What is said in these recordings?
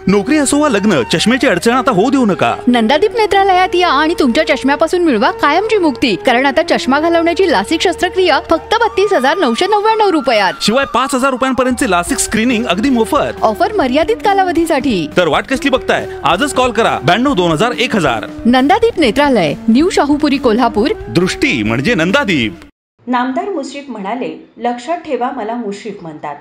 नोकरी असो वा लग्न, चष्म्याची अडचण आता होऊ देऊ नका. नंदादीप नेत्रालयात या आणि तुमच्या चष्म्यापासून मिळवा कायमची मुक्ती. कारण आता चष्मा घालवण्याची लासिक शस्त्रक्रिया फक्त 32,999 रुपयात. शिवाय 5,000 रुपयांपर्यंतचे लासिक स्क्रीनिंग अगदी मोफत. ऑफर मर्यादित कालावधीसाठी. तर वाट कसली बघताय? आजच कॉल करा 92-2000-1000. नंदादीप नेत्रालय, न्यू शाहूपुरी, कोल्हापूर. दृष्टी म्हणजे नंदादीप. नामदार मुश्रीफ म्हणाले, लक्षात ठेवा मला मुश्रीफ म्हणतात.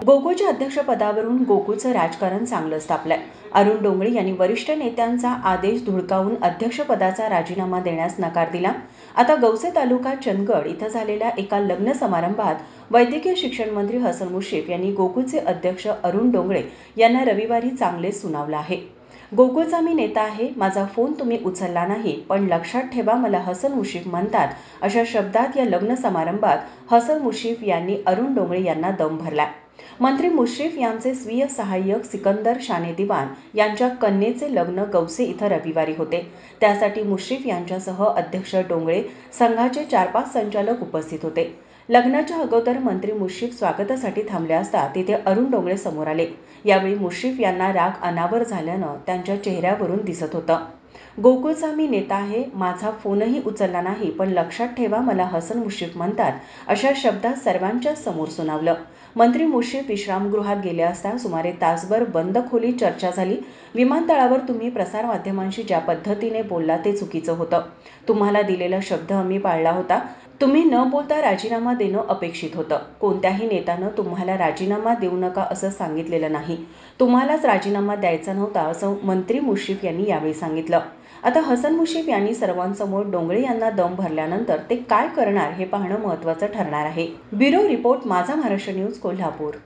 गोकुळच्या अध्यक्षपदावरून गोकुळचं राजकारण चांगलंच तापलंय. अरुण डोंगळे यांनी वरिष्ठ नेत्यांचा आदेश धुडकावून अध्यक्षपदाचा राजीनामा देण्यास नकार दिला. आता गौसे तालुका चंदगड इथं झालेल्या एका लग्न समारंभात वैद्यकीय शिक्षण मंत्री हसन मुश्रीफ यांनी गोकुळचे अध्यक्ष अरुण डोंगळे यांना रविवारी चांगलेच सुनावलं आहे. गोकुळचा मी नेता आहे, माझा फोन तुम्ही उचलला नाही, पण लक्षात ठेवा मला हसन मुश्रीफ म्हणतात, अशा शब्दात या लग्न समारंभात हसन मुश्रीफ यांनी अरुण डोंगळे यांना दम भरला. मंत्री मुश्रीफ यांचे स्वीय सहाय्यक सिकंदर शाने दिवान यांच्या कन्येचे लग्न गौसे इथं रविवारी होते. त्यासाठी मुश्रीफ यांच्यासह अध्यक्ष डोंगळे, संघाचे 4-5 संचालक उपस्थित होते. लग्नाच्या अगोदर मंत्री मुश्रीफ स्वागतासाठी थांबले असता तिथे अरुण डोंगळे समोर आले. यावेळी मुश्रीफ यांना राग अनावर झाल्यानं त्यांच्या चेहऱ्यावरून दिसत होतं. गोकुळचा मी नेता आहे, माझा फोनही उचलला नाही, पण लक्षात ठेवा मला हसन मुश्रीफ म्हणतात, अशा शब्दात सर्वांच्या समोर सुनावलं. मंत्री मुश्रीफ विश्रामगृहात गेले असता सुमारे तासभर बंद खोलीत चर्चा झाली. विमानतळावर तुम्ही प्रसारमाध्यमांशी ज्या पद्धतीने बोलला ते चुकीचं होतं. तुम्हाला दिलेला शब्द आम्ही पाळला होता. तुम्ही न बोलता राजीनामा देणं अपेक्षित होतं. कोणत्याही नेत्यानं तुम्हाला राजीनामा देऊ नका असं सांगितलेलं नाही. तुम्हालाच राजीनामा द्यायचा नव्हता असं मंत्री मुश्रीफ यांनी यावेळी सांगितलं. आता हसन मुश्रीफ यांनी सर्वांसमोर डोंगळे यांना दम भरल्यानंतर ते काय करणार हे पाहणं महत्त्वाचं ठरणार आहे. ब्युरो रिपोर्ट, माझा महाराष्ट्र न्यूज, कोल्हापूर.